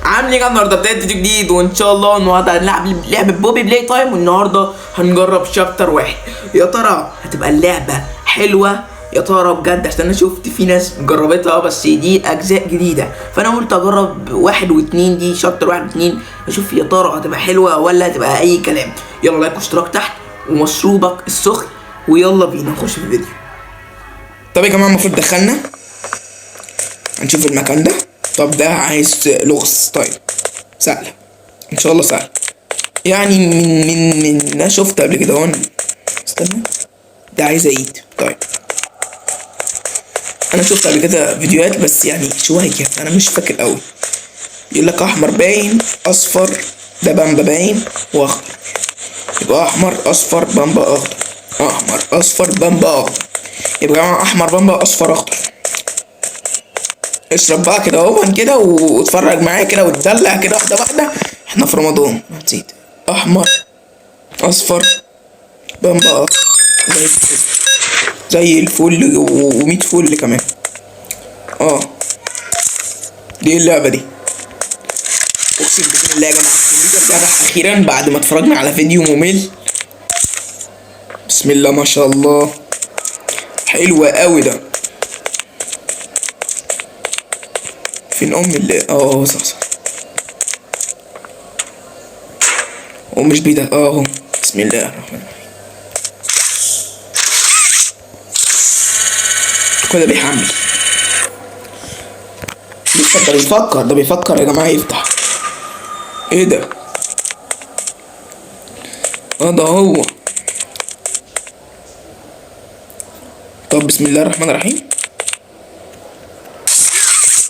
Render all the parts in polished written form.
عاملين ايه النهارده؟ بدايه فيديو جديد وان شاء الله النهارده هنلعب لعبه بوبي بلاي تايم، والنهارده هنجرب شابتر واحد. يا ترى هتبقى اللعبه حلوه؟ يا ترى بجد؟ عشان انا شفت في ناس جربتها بس دي اجزاء جديده، فانا قلت اجرب واحد واتنين، دي شابتر واحد واتنين، اشوف يا ترى هتبقى حلوه ولا هتبقى اي كلام. يلا لايك واشتراك تحت ومشروبك السخن، ويلا بينا نخش في الفيديو. طب يا جماعه المفروض دخلنا هنشوف المكان ده. طب ده عايز لغز. طيب سهلة ان شاء الله، سهل يعني من انا شفت قبل كده. هون استنى، ده عايز ايد. طيب انا شفت قبل كده فيديوهات بس يعني شوية، انا مش فاكر قوي. يقول لك احمر باين، اصفر ده بامبا باين، واخضر. يبقى احمر اصفر بامبا اخضر، احمر اصفر بامبا اخضر. يبقى يا جماعة احمر بامبا اصفر اخضر. اشرب بقى كده اهو كده واتفرج معايا كده واتدلع كده واحده واحده، احنا في رمضان نسيت. احمر اصفر بامبا اخضر، زي الفل و100 فل كمان. دي اللعبه دي. اقسم بالله يا جماعه الكمبيوتر ده اخيرا بعد ما اتفرجنا على فيديو ممل. بسم الله ما شاء الله، حلوه قوي ده. فين اللي صح هو مش بيده اهو. بسم الله الرحمن الرحيم. كده بيحمل لسه. ده بيفكر يا جماعه يفتح. ايه ده؟ ده هو. طب بسم الله الرحمن الرحيم.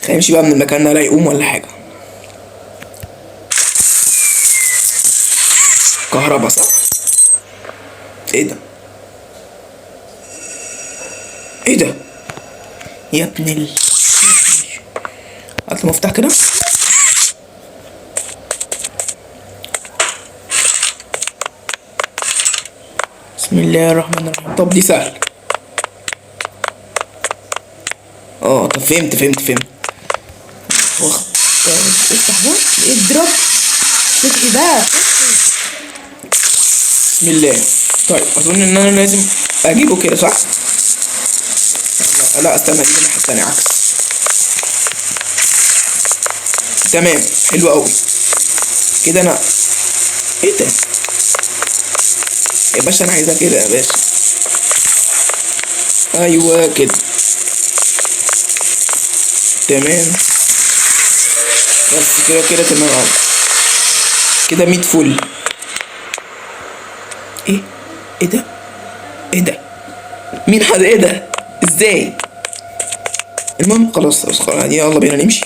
خلينا نمشي بقى من المكان ده، لا يقوم ولا حاجه. كهربا صح؟ ايه ده؟ ايه ده يا ابن هات المفتاح كده. بسم الله الرحمن الرحيم. طب دي سهل. طب فهمت. واخد. افتح ده، اضرب فتحي بقى. بسم الله. طيب اظن ان انا لازم اجيبه كده صح؟ لا استنى، اجيب الناحية التانية عكس. تمام حلو قوي كده. انا ايه ده يا باشا؟ انا عايزها كده يا باشا. ايوه كده تمام. بس كده تمام. كده 100 فل. ايه ده؟ مين حد؟ ايه ده؟ ازاي؟ المهم خلاص يعني يلا بينا نمشي.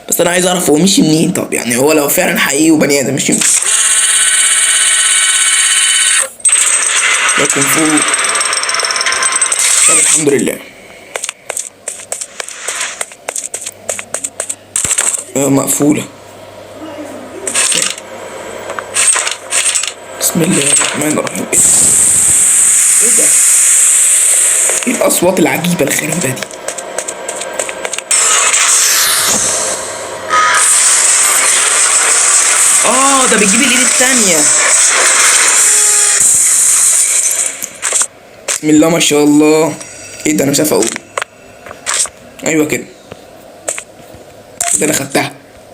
بس انا عايز اعرف هو مشي منين. طب يعني هو لو فعلا حقيقي وبني ادم مشي منين؟ لكن فوق. طب الحمد لله. مقفولة. بسم الله الرحمن الرحيم. ايه ده؟ ايه الاصوات العجيبة الغريبة دي؟ ده بيجيب الايد التانية. بسم الله ما شاء الله. ايه ده؟ انا مش عارف اقول. ايوه كده انا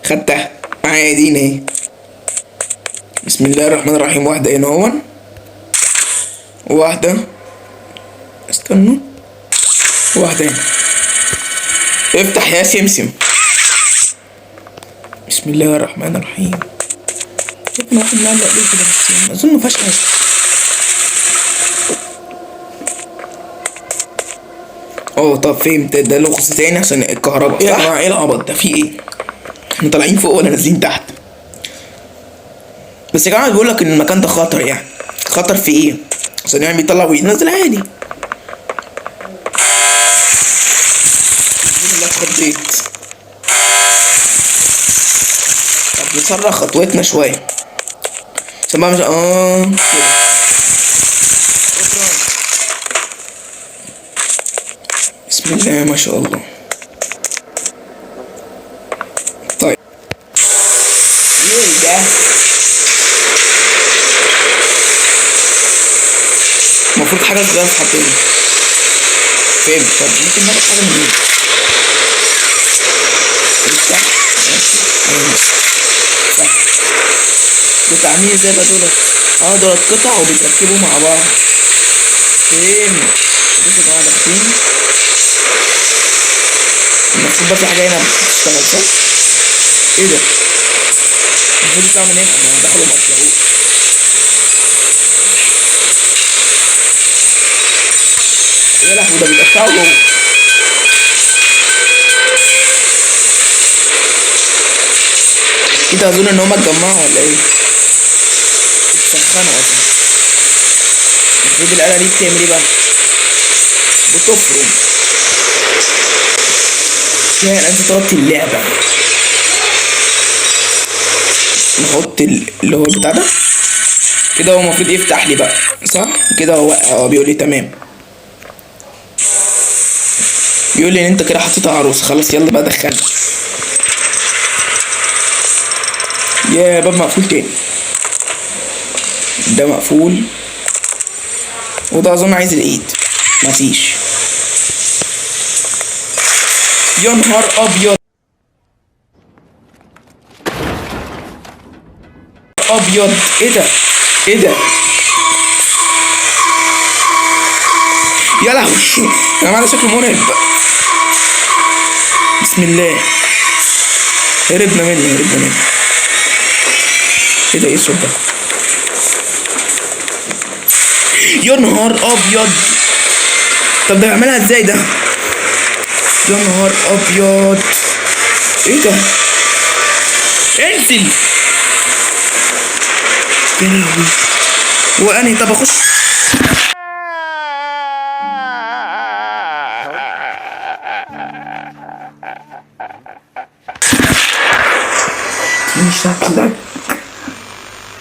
خدتها معايا دي اهي. بسم الله الرحمن الرحيم. واحدة هنا اهو، واحدة استنوا، واحدة هنا. افتح يا سمسم. بسم الله الرحمن الرحيم. ممكن واحد معلق ليه كده بس اظن مفيهاش حاجة. طب فهمت، ده لغز تاني عشان الكهرباء. ايه يا جماعة؟ ايه العبط ده؟ في ايه؟ احنا طالعين فوق ولا نازلين تحت؟ بس يا جماعة بيقول لك ان المكان ده خطر. يعني خطر في ايه؟ عشان يعني بيطلع وينزل عادي. اتخضيت. طب نسرع خطوتنا شوية عشان بقى مش كده. بسم الله ما شاء الله. طيب بقى. المفروض حاجة صغيرة تتحط هنا. فين؟ طب ممكن ناخد حاجة من هنا. افتح. ماشي. صح. دول عاملين ازاي بقى دولت؟ دولت قطع وبيتركبوا مع بعض. فين؟ بصوا يا جماعة داخلين. المفروض بقى في حاجة هنا بتشتغل صح؟ ايه ده؟ المفروض يطلعوا من هنا. انا دخلوا ما طلعوش. يا لهوي ده بيتقطعوا جوه. كده اظن ان هما اتجمعوا ولا ايه؟ اتسخنوا اصلا. المفروض الآلة دي بتعمل ايه بقى؟ بتفرم. يعني انت طلبت اللعبة. نحط اللي هو بتاع ده كده. هو المفروض يفتح لي بقى صح؟ كده هو بيقول لي تمام. بيقول لي ان انت كده حطيتها عروس. خلاص يلا بقى دخلني. يا باب مقفول تاني. ده مقفول. وده اظن عايز الايد. مفيش. يا نهار ابيض. ابيض ايه ده؟ ايه ده؟ يا لهوي يا جماعه ده شكله مرعب. بسم الله. هربنا منه. ايه ده؟ ايه الصوت ده؟ يا نهار ابيض. طب ده يعملها ازاي ده؟ يا نهار ابيض. ايه ده؟ انزل. يا لهوي. هو انهي؟ طب اخش. شكلك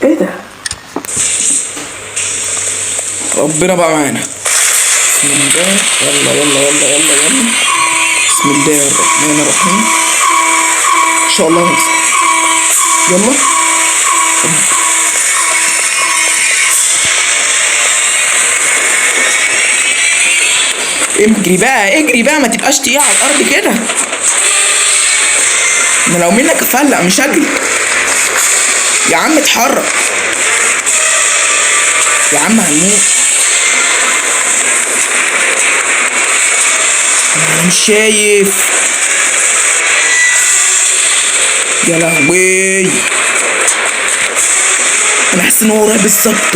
ايه ده؟ ربنا بقى معانا. بسم الله. يلا. بسم الله الرحمن الرحيم. ان شاء الله نكسب. يلا. اجري بقى ما تبقاش تقيل على الارض كده. انا لو منك افلق مش هجري. يا عم اتحرك. يا عم هنموت. انا مش شايف. يا لهوي. انا حاسس ان هو ورايا بالظبط.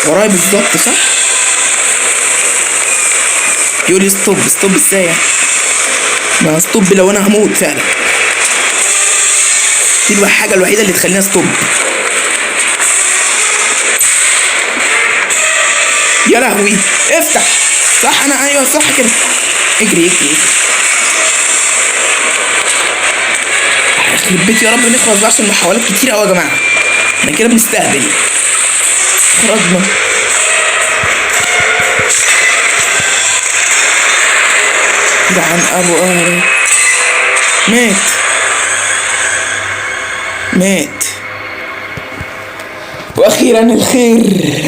ورايا بالظبط صح؟ يقول لي ستوب ازاي؟ ما ستوب لو انا هموت فعلا. دي الحاجة الوحيدة اللي تخلينا ستوب. يا لهوي. افتح. صح انا ايوه صح كده. اجري. يخرب بيت يا رب نخلص بقى عشان محاولات كتير قوي يا جماعة. احنا كده بنستهبل. خرجنا. ده عن ابو قهر. مات. واخيرا الخير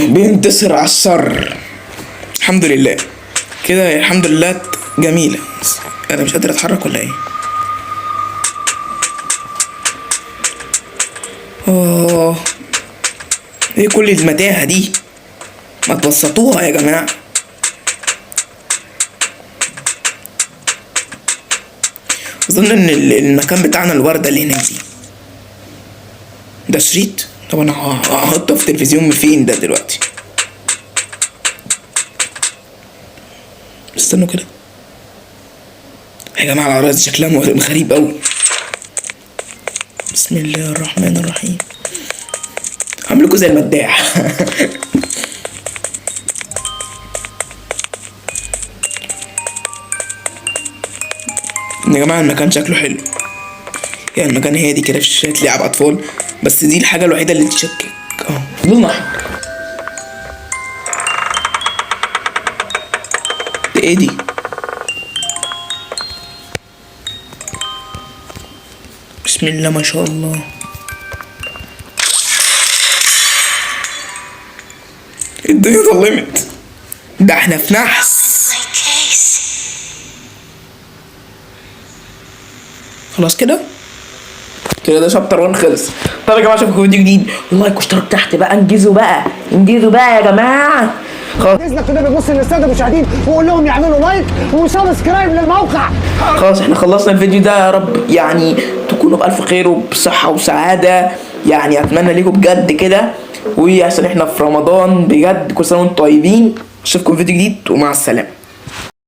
بينتصر على الشر. الحمد لله كده. الحمد لله جميلة. انا مش قادر اتحرك ولا ايه؟ ايه كل المتاهة دي؟ ما تبسطوها يا جماعة. اظن ان المكان بتاعنا الوردة اللي هناك دي. ده شريط. طب انا هحطه في تلفزيون فين ده دلوقتي؟ استنوا كده يا جماعة. العرايس شكلها غريب اوي. بسم الله الرحمن الرحيم. عاملكوا زي المداح. يا جماعة المكان شكله حلو. يعني المكان هادي كده، في شاشات لعب اطفال. بس دي الحاجة الوحيدة اللي تشكك. لون احمر. ده ايه دي؟ بسم الله ما شاء الله. الدنيا ظلمت، ده احنا في نحس. خلاص كده ده شابتر 1 خلص. طب يا جماعه اشوفكم فيديو جديد، واللايك واشتراك تحت بقى، انجزوا بقى يا جماعه. خلاص باذنك كده بيبص للساده المشاهدين وقول لهم يعملوا لايك وسبسكرايب للموقع. خلاص احنا خلصنا الفيديو ده، يا رب يعني تكونوا بألف خير وبصحة وسعادة، يعني اتمنى ليكم بجد كده، وعشان احنا في رمضان بجد كل سنة وانتم طيبين. اشوفكم في فيديو جديد ومع السلامة.